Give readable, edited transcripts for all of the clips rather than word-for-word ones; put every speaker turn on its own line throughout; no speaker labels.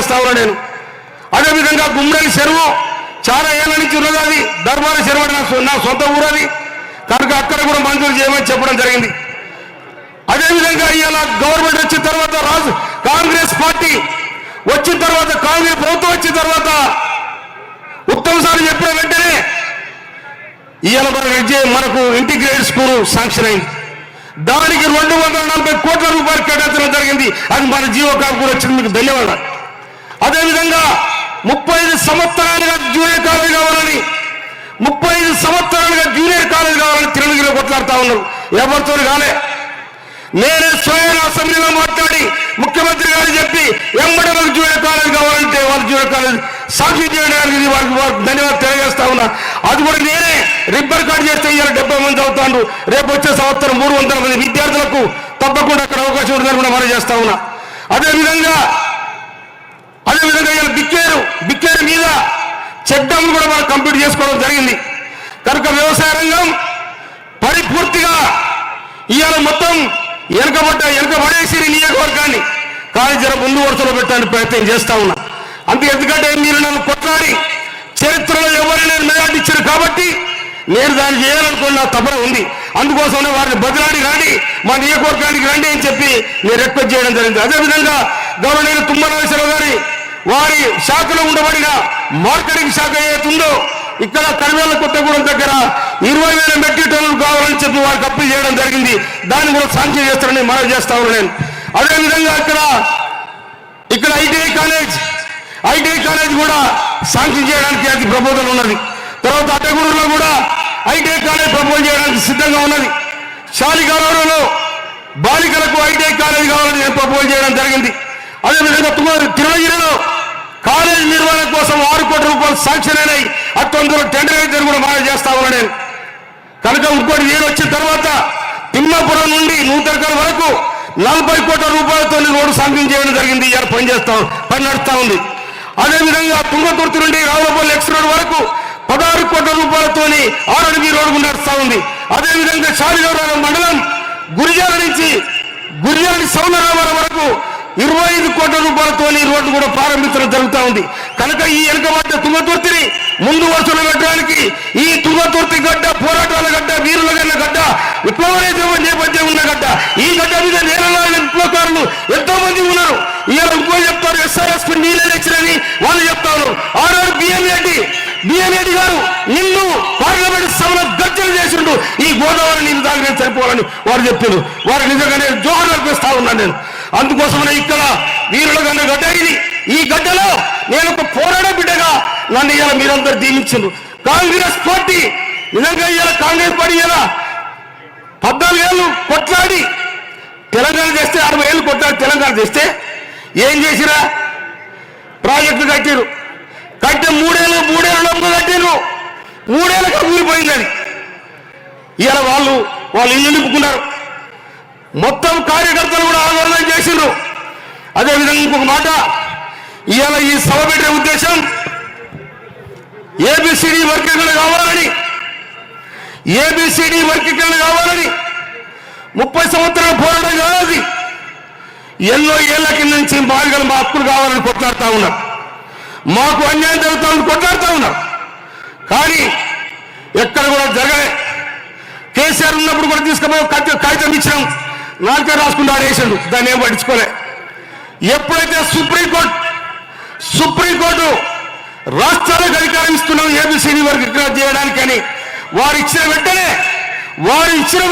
చేస్తా ఉన్నా నేను. అదేవిధంగా గుమ్మడి చెరువు చాలా ఏళ్ళ నుంచి ఉన్నది, అది దర్బార చెరువు నా సొంత ఊరు అది, కనుక అక్కడ కూడా మంజూరు చేయమని చెప్పడం జరిగింది. అదేవిధంగా ఇవాళ గవర్నమెంట్ వచ్చిన తర్వాత కాంగ్రెస్ పార్టీ వచ్చిన తర్వాత, కాంగ్రెస్ ప్రభుత్వం వచ్చిన తర్వాత ఉత్తమ్ సార్ చెప్పిన వెంటనే ఇవాళ మనకు ఇంటిగ్రేటెడ్ స్కూల్ శాంక్షన్ అయింది. దానికి 240 కోట్ల రూపాయలు కేటాయించడం జరిగింది. అది మన జీవో కాపు కూడా వచ్చింది, మీకు ధన్యవాదాలు. అదేవిధంగా 35 సంవత్సరాలుగా జూనియర్ కాలేజ్ కావాలని 35 సంవత్సరాలుగా జూనియర్ కాలేజ్ కావాలని తిరుమలలో కొట్లాడుతూ ఉన్నారు. ఎవరితో కాలే. నేనే స్వయం అసెంబ్లీలో మాట్లాడి ముఖ్యమంత్రి గారు చెప్పి ఎంబడి వాళ్ళకి జూనియర్ కాలేజ్ కావాలంటే వాళ్ళ జూనియర్ కాలేజ్ సాక్షి చేయడానికి వారికి ధన్యవాదాలు తెలియజేస్తా ఉన్నా. అది కూడా నేనే రిబ్బర్ కార్డు చేస్తే ఇవాళ 70 మంది చదువుతాను. రేపు వచ్చే సంవత్సరం 300 మంది విద్యార్థులకు తప్పకుండా అక్కడ అవకాశం ఉంటుందని కూడా మనం చేస్తా ఉన్నా. అదేవిధంగా ఇలా బిక్కేరు మీద చెక్ డ్యామ్ కూడా మనం కంప్లీట్ చేసుకోవడం జరిగింది. కనుక వ్యవసాయ రంగం పరిపూర్తిగా ఇవాళ మొత్తం వెనకబడేసి నియోజకవర్గాన్ని కానీ జర ముందు వరుసలో పెట్టడానికి ప్రయత్నం చేస్తా ఉన్నా. ఎందుకంటే మీరు నన్ను కొట్లాడి చరిత్రలో ఎవరైనా మెజార్టీ ఇచ్చారు కాబట్టి నేను దాన్ని చేయాలనుకున్న తపన ఉంది. అందుకోసమే వారిని బదిలాడి రాండి, మా నియోజకవర్గానికి రండి అని చెప్పి నేను రిక్వెస్ట్ చేయడం జరిగింది. అదేవిధంగా గవర్నర్ తుమ్మల నాగేశ్వరరావు గారి వారి శాఖలో ఉండబడిన మార్కెటింగ్ శాఖ ఏదైతుందో ఇక్కడ కరివేల కొత్తగూడెం దగ్గర 20,000 మెట్రిక్ టన్నులు కావాలని చెప్పి వారికి అప్పీల్ చేయడం జరిగింది. దాన్ని కూడా శాంక్షన్ చేస్తారని మనం చేస్తా ఉన్నాను నేను. అదేవిధంగా ఇక్కడ ఐటీఐ కాలేజ్ కూడా శాంక్షన్ చేయడానికి అది ప్రపోజల్ ఉన్నది. తర్వాత అడ్డగూడూరులో కూడా ఐటీఐ కాలేజ్ ప్రపోజ్ చేయడానికి సిద్ధంగా ఉన్నది. శాలిగాలలో బాలికలకు ఐటీఐ కాలేజ్ కావాలని నేను ప్రపోజ్ చేయడం జరిగింది. అదేవిధంగా తిరుమలలో కాలేజ్ నిర్వహణ కోసం 6 కోట్ల రూపాయలు శాంక్షన్ అయినాయి. అత్యంతలో టెండర్ అయితే కూడా మనం చేస్తా ఉన్నా నేను. కనుక ఇంకోటి నేను వచ్చిన తర్వాత తిమ్మాపురం నుండి నూతనకల్ వరకు 40 కోట్ల రూపాయలతో రోడ్డు శాంక్షన్ చేయడం జరిగింది. ఇవాళ పని నడుస్తా ఉంది. అదేవిధంగా తుంగతుర్తి నుండి రావులపల్లి ఎక్స్ రోడ్ వరకు 16 కోట్ల రూపాయలతో ఆర్ఎన్బి రోడ్డు నడుస్తా ఉంది. అదేవిధంగా శాలిగౌరవ మండలం గురిజాల నుంచి సౌందరరామవరం వరకు 25 కోట్ల రూపాయలతో రోడ్డు కూడా ప్రారంభించడం జరుగుతూ ఉంది. కనుక ఈ వెనుకబడ్డ తుంగతుర్తిని ముందు వరుసలో పెట్టడానికి ఈ తుంగతుర్తి గడ్డ పోరాటాల గడ్డ, వీరుల గడ్డ, విప్లవ నేపథ్యం ఉన్న గడ్డ, ఈ గడ్డ మీద నేరలాడిన విప్లవకారులు ఎంతో మంది ఉన్నారు. ఇవాళ ఇంకో చెప్తారు ఎస్ఆర్ఎస్పీ నీళ్ళే తెచ్చినని వాళ్ళు చెప్తారు. ఆనాడు బిఎన్ రెడ్డి గారు నిన్ను పార్లమెంట్ సభలో గర్జన చేసిండు, ఈ గోదావరి నీళ్ళు తాగిన సరిపోవాలని వారు చెప్పారు. వారు నిజంగానే జోహర్ అర్పిస్తా ఉన్నాను నేను. అందుకోసమనే ఇక్కడ వీరుల గడ్డ ఇది. ఈ గడ్డలో నేను ఒక పోరాట బిడ్డగా నన్ను ఇలా మీరందరూ దీవించారు. కాంగ్రెస్ పార్టీ నిజంగా ఇలా కాంగ్రెస్ పార్టీ ఇలా 14 ఏళ్ళు కొట్లాడి తెలంగాణ చేస్తే, 60 ఏళ్ళు కొట్లాడి తెలంగాణ చేస్తే ఏం చేసిరా? ప్రాజెక్టులు కట్టారు. కట్టే 3 ఏళ్ళు కట్టారు. 3 ఏళ్ళకి ఊరిపోయింది అది. ఇలా వాళ్ళు ఇల్లు నింపుకున్నారు. మొత్తం కార్యకర్తలు కూడా ఆందోళన చేసిండ్రు. అదేవిధంగా ఇంకొక మాట, ఇవాళ ఈ సభ పెట్టే ఉద్దేశం ఏబిసిడి వర్గీకరణ కావాలని 30 సంవత్సరాల పోరాటం కాదు. ఎన్నో ఏళ్ల కింద నుంచి మా హక్కులు కావాలని కొట్లాడుతూ ఉన్నారు. మాకు అన్యాయం జరుగుతామని కొట్లాడుతూ ఉన్నారు. కానీ ఎక్కడ కూడా జరగలే. కేసీఆర్ ఉన్నప్పుడు కూడా తీసుకుపోయి కాగితం ఇచ్చినాం, నాకే రాసుకుంటూ ఆడేసాడు, దాన్ని ఏం పట్టించుకోలే. ఎప్పుడైతే సుప్రీంకోర్టు రాష్ట్రాలకు అధికారం ఇస్తున్నాం ఏబిసిడి వర్గీకరణ చేయడానికని వారు ఇచ్చిన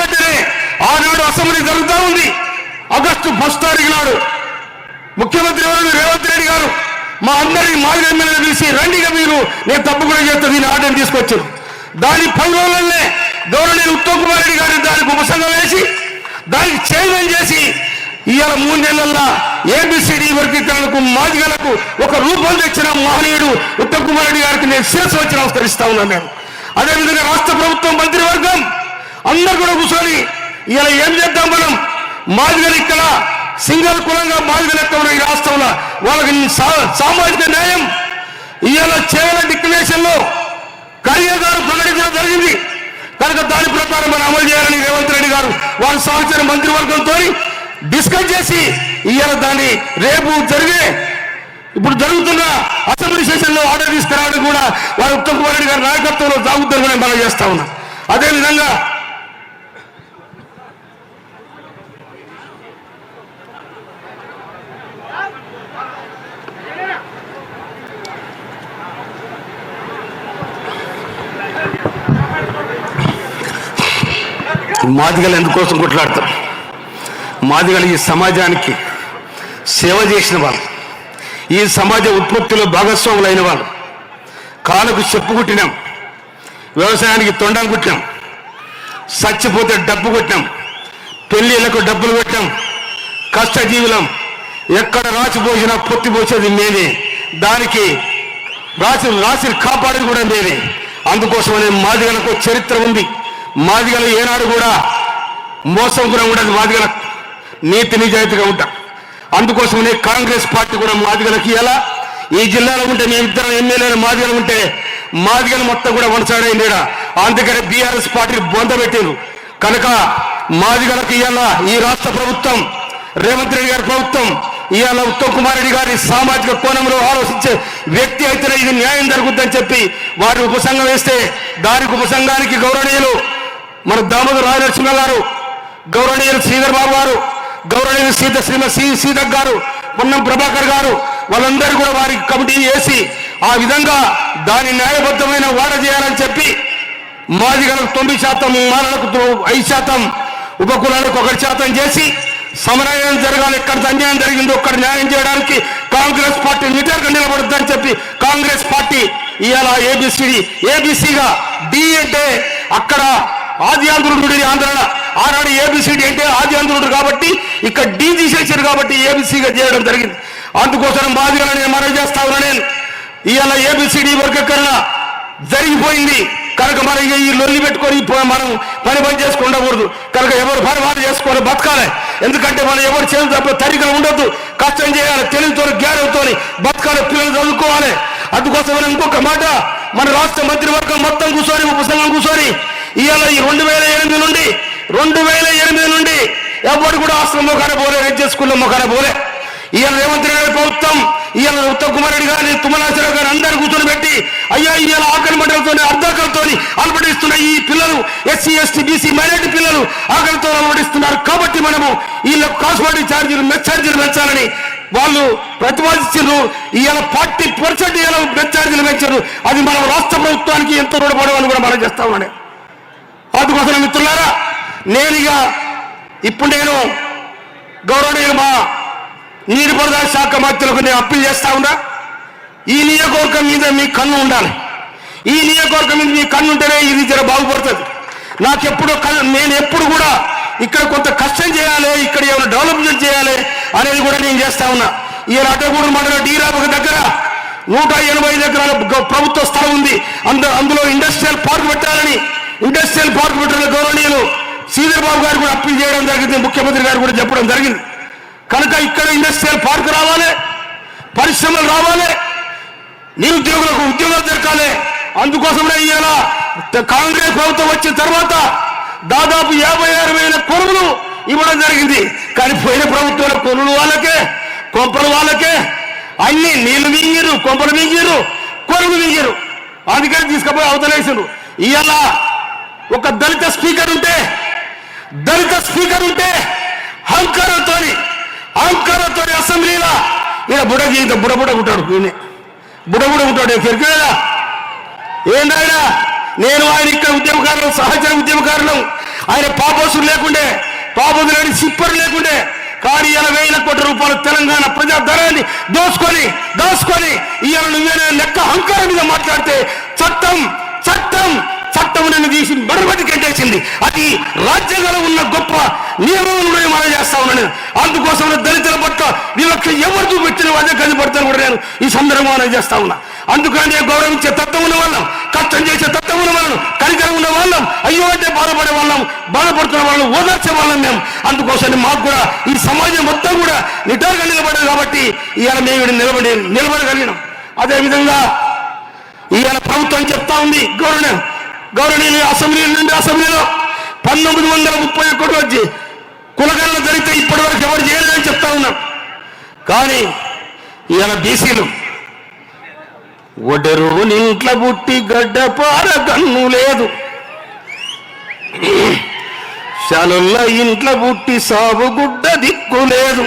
వెంటనే ఆనాడు అసెంబ్లీ జరుగుతూ ఉంది. ఆగస్టు 1 తారీఖు నాడు ముఖ్యమంత్రి రేవంత్ రెడ్డి గారు మా అందరి మాజీ ఎమ్మెల్యేలు పిలిచి రండిగా మీరు, నేను తప్పకుండా చేస్తే దీన్ని ఆర్డర్ తీసుకొచ్చారు. దాని 10 రోజులనే గవర్నర్ ఉత్తమ్ కుమార్ రెడ్డి గారిని దానికి ఉపసంఘం వేసి దానికి చైర్మన్ చేసి ఇవాళ 3 నెలల్లో ఏబిసిడి వర్గీకరణకు మాదిగలకు ఒక రూపం తెచ్చిన మహనీయుడు ఉత్తమ్ కుమార్ రెడ్డి గారికి నేను శిరస్సు వచ్చి నమస్కరిస్తా ఉన్నాను నేను. అదేవిధంగా రాష్ట్ర ప్రభుత్వం మంత్రివర్గం అందరు కూడా కూర్చొని ఇలా ఏం చేద్దాం, మనం మాదిగలు ఇక్కడ సింగల్ కులంగా మాదిగలు ఎక్కడ ఈ రాష్ట్రంలో వాళ్ళకి సామాజిక న్యాయం ఇవాళ చేయాల డిక్లరేషన్ లో కరియర్ గారు ప్రకటించడం జరిగింది. కనుక దాని ప్రకారం మనం అమలు చేయాలని రేవంత్ రెడ్డి గారు వాళ్ళ సహచర మంత్రివర్గంతో డిస్కస్ చేసి ఇవాళ దాన్ని రేపు జరిగే ఇప్పుడు జరుగుతున్న అసెంబ్లీ సెషన్లో ఆర్డర్ తీసుకురావడం కూడా వారు ఉత్తమ్ కుమార్ రెడ్డి గారి నాయకత్వంలో సాగుతారు కూడా మనం చేస్తా ఉన్నాం. అదేవిధంగా మాదిగలు ఎందుకోసం కొట్లాడతారు? మాదిగలు ఈ సమాజానికి సేవ చేసిన వాళ్ళు, ఈ సమాజ ఉత్పత్తిలో భాగస్వాములైన వాళ్ళు. కాళ్ళకు చెప్పు కుట్టినాం, వ్యవసాయానికి తొండాలు కుట్టినాం, చచ్చిపోతే డబ్బు కొట్టినాం, పెళ్ళిళ్ళకు డబ్బులు కొట్టాం, కష్టజీవులం. ఎక్కడ రాసిపోసినా పొత్తి పోసేది మేమే, దానికి రాసి కాపాడేది కూడా మేమే. అందుకోసమనే మాదిగలకు చరిత్ర ఉంది. మాదిగలు ఏనాడు కూడా మోసం కూడా ఉండదు, మాదిగల నీతి నిజాయితీగా ఉంటాం. అందుకోసమనే కాంగ్రెస్ పార్టీ కూడా మాదిగలకి ఎలా ఈ జిల్లాలో ఉంటే మేమిద్దరం ఎమ్మెల్యేలు మాదిగలు ఉంటే మాదిగలు మొత్తం కూడా వనసాడైంది. అందుకనే బీఆర్ఎస్ పార్టీని బొందబెట్టారు. కనుక మాదిగలకు ఇవాళ ఈ రాష్ట్ర ప్రభుత్వం, రేవంత్ రెడ్డి గారి ప్రభుత్వం ఇవాళ ఉత్తమ్ కుమార్ రెడ్డి గారి సామాజిక కోణంలో ఆలోచించే వ్యక్తి అయితేనే ఇది న్యాయం జరుగుద్దని చెప్పి వారి ఉపసంఘం వేస్తే దానికి ఉపసంఘానికి గౌరవనీయులు మన దామోదర రాజనరసింహ గారు, గౌరవనీయులు శ్రీధర్ బాబు గారు, గౌరవనీయులు శ్రీమతి సీతక్ గారు, పొన్నం ప్రభాకర్ గారు, వాళ్ళందరూ కూడా వారి కమిటీ వేసి ఆ విధంగా దాని న్యాయబద్ధమైన వాడ చేయాలని చెప్పి మాదిగలకు 9%, మాలలకు 5%, ఉపకులాలకు 1% చేసి సమన్వయం జరగాలి. ఎక్కడ అన్యాయం జరిగిందో అక్కడ న్యాయం చేయడానికి కాంగ్రెస్ పార్టీ నిటర్గా నిలబడుతుందని చెప్పి కాంగ్రెస్ పార్టీ ఇవాళ ఏబిసిగా డి అంటే అక్కడ ఆది ఆంధ్రుడు ఆంధ్ర, ఆనాడు ఏబిసిడి అంటే ఆది ఆంధ్రుడు కాబట్టి ఇక్కడ డి తీసేసారు కాబట్టి ఏబిసిగా చేయడం జరిగింది. అందుకోసం మాదిగలను నేను మనవి చేస్తా ఉన్నా. నేను ఇవాళ ఏబిసిడి వర్గీకరణ జరిగిపోయింది కనుక మనం ఈ లొల్లి పెట్టుకొని మనం పని చేసుకుని ఉండకూడదు. కనుక ఎవరు పని వాళ్ళు చేసుకొని బతకాలి. ఎందుకంటే మనం ఎవరు చేయాలి తప్ప తరికలు ఉండొద్దు, కష్టం చేయాలి, తెలివితో జ్ఞానంతో బతకాలి, పిల్లలు చదువుకోవాలి. అందుకోసం ఇంకొక మాట, మన రాష్ట్ర మంత్రివర్గం మొత్తం కూర్చొని ఉపసంఘం కూర్చొని ఇవాళ ఈ 2008 నుండి ఎవరు కూడా ఆశ్రమం మొఖాన పోలే, రెడ్డి స్కూల్లో మొఖాన పోలే. ఇవాళ రేవంత్ రెడ్డి గారి ప్రభుత్వం ఇవాళ ఉత్తమ్ కుమార్ రెడ్డి గారిని, తుమ్మలాశ్వరరావు గారిని అందరూ కూర్చొని పెట్టి అయ్యా ఇవాళ ఆకలి మండలతో అర్ధాకలతో అలపడిస్తున్న ఈ పిల్లలు ఎస్సీ ఎస్టీ బీసీ మైనారిటీ పిల్లలు ఆకలితో అలపడిస్తున్నారు. కాబట్టి మనము వీళ్ళ కాస్మెటిక్ ఛార్జీలు మెస్ ఛార్జీలు పెంచాలని వాళ్ళు ప్రతిపాదించారు. ఇవాళ 40% ఇవాళ మెస్ ఛార్జీలు పెంచారు. అది మనం రాష్ట్ర ప్రభుత్వానికి ఎంతో రుణపడమని కూడా మనం చేస్తా ఉన్నాను. అందుకోసం మిత్రులారా, ఇప్పుడు గౌరవనీయులు మా నీటిపారుదల శాఖ మంత్రులకు నేను అప్పీల్ చేస్తా ఉన్నా. ఈ నియోజకవర్గం మీద మీ కన్ను ఉండాలి. ఈ నియోజకవర్గం మీద మీ కన్ను ఉంటేనే ఇది జర బాగుపడుతుంది. నేను ఎప్పుడు కూడా ఇక్కడ కొంత కష్టం చేయాలి, ఇక్కడ ఏమైనా డెవలప్మెంట్ చేయాలి అనేది కూడా నేను చేస్తా ఉన్నా. ఈ అటగూడు మండలం డీరాబకు దగ్గర 185 ఎకరాల ప్రభుత్వ స్థలం ఉంది. అందులో ఇండస్ట్రియల్ పార్క్ పెట్టాలని గౌరవనీయులు శ్రీధర్ బాబు గారు కూడా అప్పీల్ చేయడం జరిగింది. ముఖ్యమంత్రి గారు కూడా చెప్పడం జరిగింది. కనుక ఇక్కడ ఇండస్ట్రియల్ పార్క్ రావాలి, పరిశ్రమలు రావాలి, నిరుద్యోగులకు ఉద్యోగాలు దొరకాలి. అందుకోసమే ఇవాళ కాంగ్రెస్ ప్రభుత్వం వచ్చిన తర్వాత దాదాపు 56,000 కొనుగోలు ఇవ్వడం జరిగింది. కానీ పోయిన ప్రభుత్వంలో కొనుగోలు వాళ్ళకే, కొంపలు వాళ్ళకే, అన్ని నీళ్లు మింగిరు, కొంపలు మింగిరు, కొనుగోలు మింగిరు. అందుకని తీసుకుపోయి అవతలేసారు. ఇవాళ ఒక దళిత స్పీకర్ ఉంటే అహంకారంతో అసెంబ్లీలో ఈయన బుడబుడ ఉంటాడు. బుడబుడ ఉంటాడు. ఎరికేదా ఏంటైనా నేను ఆయన ఇక్కడ ఉద్యమకారులు, సహచర ఉద్యమకారులు, ఆయన పాపోసులు లేకుండే, పాపోసు లేని సిప్పరు లేకుండే. కానీ 80,000 కోట్ల రూపాయలు తెలంగాణ ప్రజాధనాన్ని దోసుకొని ఇవాళ నువ్వేనా లెక్క అహంకారం మీద మాట్లాడితే చట్టం నిన్ను తీసి బడబడి కట్టేసింది. అది రాజ్యాంగంలో ఉన్న గొప్ప నియమం మనం చేస్తా ఉన్నాను. అందుకోసం దళితుల పట్ల వివక్ష ఎవరు చూపెట్టిన అదే కనిపడతాను కూడా నేను ఈ సందర్భంగా చేస్తా ఉన్నా. అందుకని గౌరవించే తత్వం ఉన్న వాళ్ళం, కష్టం చేసే తత్వం ఉన్న వాళ్ళం, కనికరం ఉన్న వాళ్ళం, అయ్యో అంటే బాధపడే వాళ్ళం, బాధపడుతున్న వాళ్ళం, ఓదార్చే వాళ్ళం మేము. అందుకోసం మాకు కూడా ఈ సమాజం మొత్తం కూడా నిటారుగా నిలబడదు కాబట్టి ఇవాళ మేము నిలబడగలిగినాం. అదేవిధంగా ఇవాళ ప్రభుత్వం చెప్తా ఉంది, గౌరవనీయులు అసెంబ్లీలో 1931 వచ్చి కులగణన జరిగితే ఇప్పటి వరకు ఎవరు చేయలేదని చెప్తా ఉన్నాం. కానీ ఇవాళ బీసీలు ఒడరు నింట్ల బుట్టి గడ్డపార గన్ను లేదు, శాలుల్ల ఇంట్ల బుట్టి సాగుగుడ్డ దిక్కు లేదు.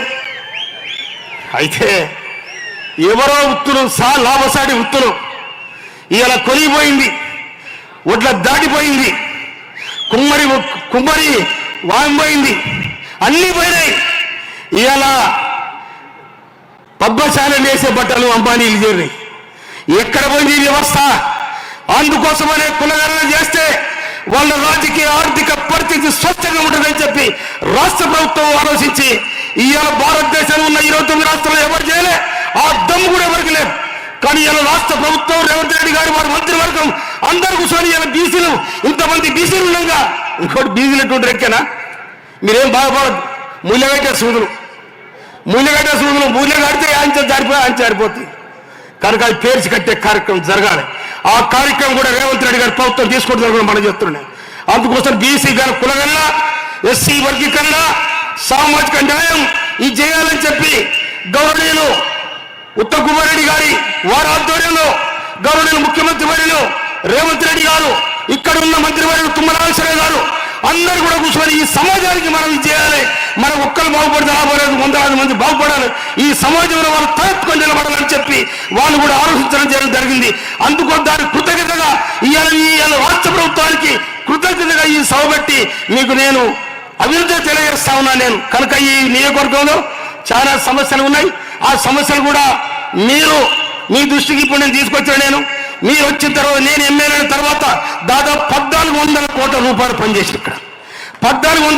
అయితే ఎవరో వృత్తులు లాభసాటి వృత్తులు ఇవాళ కొలిగిపోయింది, ఒడ్ల దాటిపోయింది, కుమ్మరి వాంపోయింది, అన్నీ పోయినాయి. ఇవాళ పద్మశాలను వేసే బట్టలు అంబానీలు చేరి ఎక్కడ పోయింది వ్యవస్థ? అందుకోసమనే కులగణన చేస్తే వాళ్ళ రాజకీయ ఆర్థిక పరిస్థితి స్వచ్ఛంగా ఉంటుందని చెప్పి రాష్ట్ర ప్రభుత్వం ఆలోచించి ఇవాళ భారతదేశంలో ఉన్న 29 రాష్ట్రాలు ఎవరు చేయలే, ఆ దమ్ము కూడా ఎవరికి లేదు. కానీ ఇలా రాష్ట్ర ప్రభుత్వం రేవంత్ రెడ్డి గారు వారి మంత్రివర్గం అందరూ కూర్చొని ఇలా బీసీలు ఇంతమంది బీసీలు ఉండగా ఇంకోటి బీసీలు ఎటువంటి రెక్కేనా? మీరేం బాధపడదు. మూల్యగట్టే సూదులు మూల్య కడితే ఆయన జారిపోతుంది. కనుక అది పేర్చి కట్టే కార్యక్రమం జరగాలి. ఆ కార్యక్రమం కూడా రేవంత్ రెడ్డి గారి ప్రభుత్వం తీసుకుంటున్నారు కూడా మనం చెప్తున్నాం. అందుకోసం బీసీ గారి కులగణన, ఎస్సీ వర్గీకరణ, సామాజిక న్యాయం ఇది చేయాలని చెప్పి గౌరవనీయులు ఉత్తమ్ కుమార్ రెడ్డి గారి వారి ఆధ్వర్యంలో గౌరవనీయులు ముఖ్యమంత్రి వర్యులు రేవంత్ రెడ్డి గారు, ఇక్కడ ఉన్న మంత్రి వర్యులు తుమ్మల నాగేశ్వరరావు గారు అందరూ కూడా కూర్చొని ఈ సమాజానికి మనం చేయాలి. మనం ఒక్కరు బాగుపడితే రాబోలేదు, 100,000 మంది బాగుపడాలి, ఈ సమాజంలో వాళ్ళు తలెత్తుకొని నిలబడాలని చెప్పి వాళ్ళు కూడా ఆలోచించడం చేయడం జరిగింది. అందుకో దాని కృతజ్ఞతగా ఇవాళ రాష్ట్ర ప్రభుత్వానికి కృతజ్ఞతగా ఈ సభ పెట్టి మీకు నేను అభివృద్ధి తెలియజేస్తా ఉన్నా. నేను కనుక ఈ నియోజకవర్గంలో చాలా సమస్యలు ఉన్నాయి. ఆ సమస్యలు కూడా మీ దృష్టికి ఇప్పుడు నేను తీసుకొచ్చాను. మీరు వచ్చిన తర్వాత నేను ఎమ్మెల్యే అయిన తర్వాత దాదాపు 1,400 కోట్ల రూపాయలు పనిచేసిన ఇక్కడ 1,400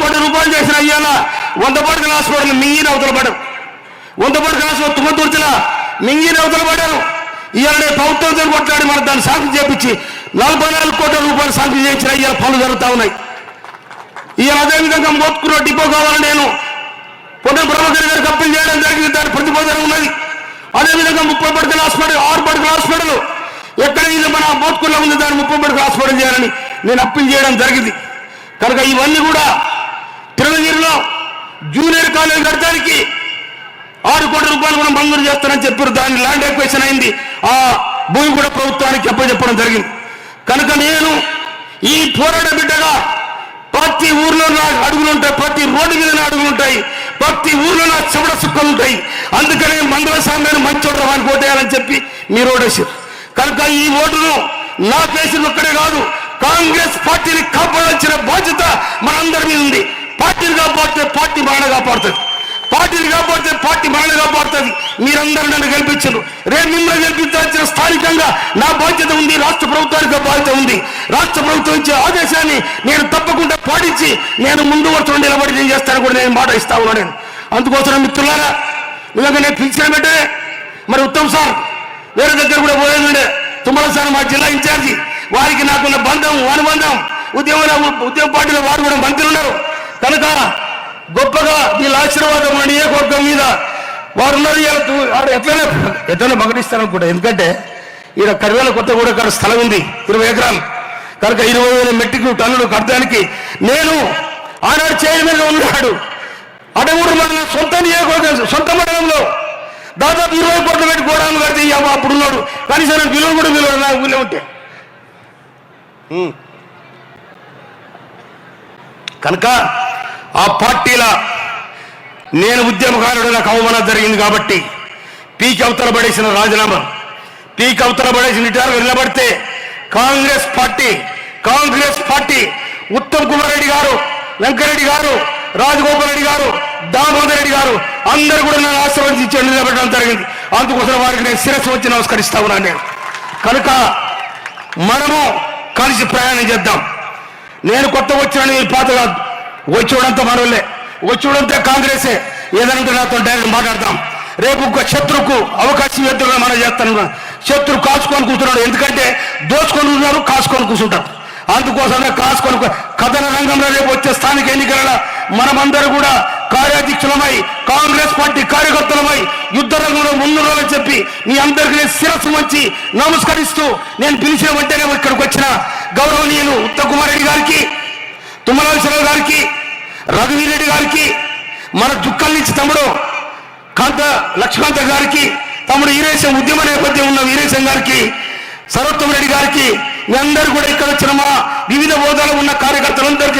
కోట్ల రూపాయలు చేసిన ఇవాళ 100 పడకల హాస్పిటల్ మింగిన అవతల పడరు, 100 పడకల హాస్పిటల్ తుమ్మతుర్తిల మింగిన అవతల పడ్డారు. ఇవాళ ప్రభుత్వంతో కొట్లాడి మనం దాన్ని సాంక్షన్ చేపించి 44 కోట్ల రూపాయలు సాంక్షన్ చేయించిన ఇవాళ పనులు జరుగుతూ ఉన్నాయి. ఇవాళ అదేవిధంగా మోత్కూరు డిపో కావాలని నేను పొన్న బ్రహ్మగారి గారికి అప్పీల్ చేయడం జరిగింది. దాని ప్రతిపాదన ఉన్నది. అదేవిధంగా 30 పడకల హాస్పిటల్, 6 పడకల హాస్పిటల్ ఎక్కడ ఇది మన మోత్కూరులో ఉంది, దాన్ని 30 పడకల హాస్పిటల్ చేయాలని నేను అప్పీల్ చేయడం జరిగింది. కనుక ఇవన్నీ కూడా తిరుమగిరిలో జూనియర్ కాలేజ్ కట్టడానికి 6 కోట్ల రూపాయలు కూడా మంజూరు చేస్తానని చెప్పారు. దాని ల్యాండ్ ఎక్వేషన్ అయింది. ఆ భూమి కూడా ప్రభుత్వానికి అప్పచెప్పడం జరిగింది. కనుక నేను ఈ పోరాట బిడ్డగా ప్రతి ఊర్లో నా అడుగులు ఉంటాయి, ప్రతి రోడ్డు మీద నా అడుగులు ఉంటాయి, ప్రతి ఊర్లో నా చెమట సుక్కలు ఉంటాయి. అందుకనే మండల సాంగాన్ని మంచి చోట వాడిని ఓటేయాలని చెప్పి మీరు ఓటేశారు. కనుక ఈ ఓటును నా కేసులు ఒక్కడే కాదు, కాంగ్రెస్ పార్టీని కాపాడాల్సిన బాధ్యత మనందరి మీద ఉంది. పార్టీని కాపాడితే పార్టీ మరణ కాపాడుతుంది, పార్టీని కాపాడితే పార్టీ మరణ కాపాడుతుంది. మీరందరూ నన్ను గెలిపించరు, రేపు మిమ్మల్ని గెలిపించాల్సిన స్థానికంగా నా బాధ్యత ఉంది, రాష్ట్ర ప్రభుత్వానికి బాధ్యత ఉంది. రాష్ట్ర ప్రభుత్వం ఇచ్చే ఆదేశాన్ని నేను తప్పకుండా పాటించి నేను ముందు వరుసలో నిలబడి నేను చేస్తాను కూడా నేను మాట ఇస్తా ఉన్నాను. నేను అందుకోసం మిత్రులారా, నిజంగా నేను పిలిచిన వెంటనే మరి ఉత్తమ్ సార్ వేరే దగ్గర కూడా పోయేది, తుమ్మల సార్ మా జిల్లా ఇన్ఛార్జి, వారికి నాకున్న బంధం అనుబంధం, ఉద్యమ పార్టీలో వారు కూడా మంత్రులు ఉన్నారు. కనుక గొప్పగా వీళ్ళ ఆశీర్వాదం నియోజకవర్గం మీద వారు ఉన్నారు. ఎట్లనే మగడిస్తారనుకుంటా. ఎందుకంటే ఈయన కరివేల కొత్తగూడ కాడ స్థలం ఉంది 20 ఎకరాలు. కనుక 20,000 మెట్రిక్ టన్నులు కట్టడానికి నేను ఆనాడు చైర్మన్గా ఉన్నాడు. అడగూరు మండలం సొంత నియోజకవర్గం, సొంత మండలంలో దాదాపు 20 కోట్లు పెట్టి గోడాలు కడితే అప్పుడు ఉన్నాడు. కనీసం విలువ కూడా విలువ నాకు విలువ ఉంటే. కనుక ఆ పార్టీల నేను ఉద్యమకారుడు, నాకు అవమానం జరిగింది కాబట్టి పీకి అవతల పడేసిన రాజీనామా, పీకి అవతల పడేసిన ఇటారు నిలబడితే కాంగ్రెస్ పార్టీ ఉత్తమ్ కుమార్ రెడ్డి గారు, వెంకరెడ్డి గారు, రాజగోపాల్ రెడ్డి గారు, దామోదర్ రెడ్డి గారు అందరూ కూడా నన్ను ఆశీర్వదించి నిలబెట్టడం జరిగింది. అందుకోసం వారికి నేను శిరస్సు వచ్చి నమస్కరిస్తా ఉన్నాను. నేను కనుక మనము కలిసి ప్రయాణం చేద్దాం. నేను కొత్త వచ్చిన పాత కాదు, వచ్చేవాడంతా మనోళ్ళే, వచ్చేవాడంతా కాంగ్రెసే. ఏదంటే నాతో డైరెక్ట్ మాట్లాడతాం. రేపు ఒక శత్రుకు అవకాశం ఎదురుగా మనం చేస్తాను. శత్రు కాచుకొని కూర్చున్నాడు, ఎందుకంటే దోచుకొని ఉన్నారు, కాచుకొని కూర్చుంటారు. అందుకోసమే కాసుకొని కథన రంగంలో రేపు వచ్చే స్థానిక ఎన్నికల మనమందరూ కూడా కార్యాధ్యక్షులమై, కాంగ్రెస్ పార్టీ కార్యకర్తలమై యుద్ధ రంగంలో ముందురోలని చెప్పి మీ అందరికీ నేను శిరస్సు వంచి నమస్కరిస్తూ నేను పిలిచిన వెంటనే ఇక్కడికి వచ్చిన గౌరవనీయులు ఉత్తమ్ కుమార్ రెడ్డి గారికి, తుమ్మల నాగేశ్వరరావు గారికి, రఘువీర్ రెడ్డి గారికి, మన జుక్కల నుంచి తమ్ముడు లక్ష్మణ్ గారికి, తమ్ముడు వీరేశం ఉద్యమ నేపథ్యం ఉన్న వీరేశం గారికి, సరోత్తమ రెడ్డి గారికి, మీ అందరూ కూడా ఇక్కడ వచ్చిన మా వివిధ హోదాలో ఉన్న కార్యకర్తలందరికీ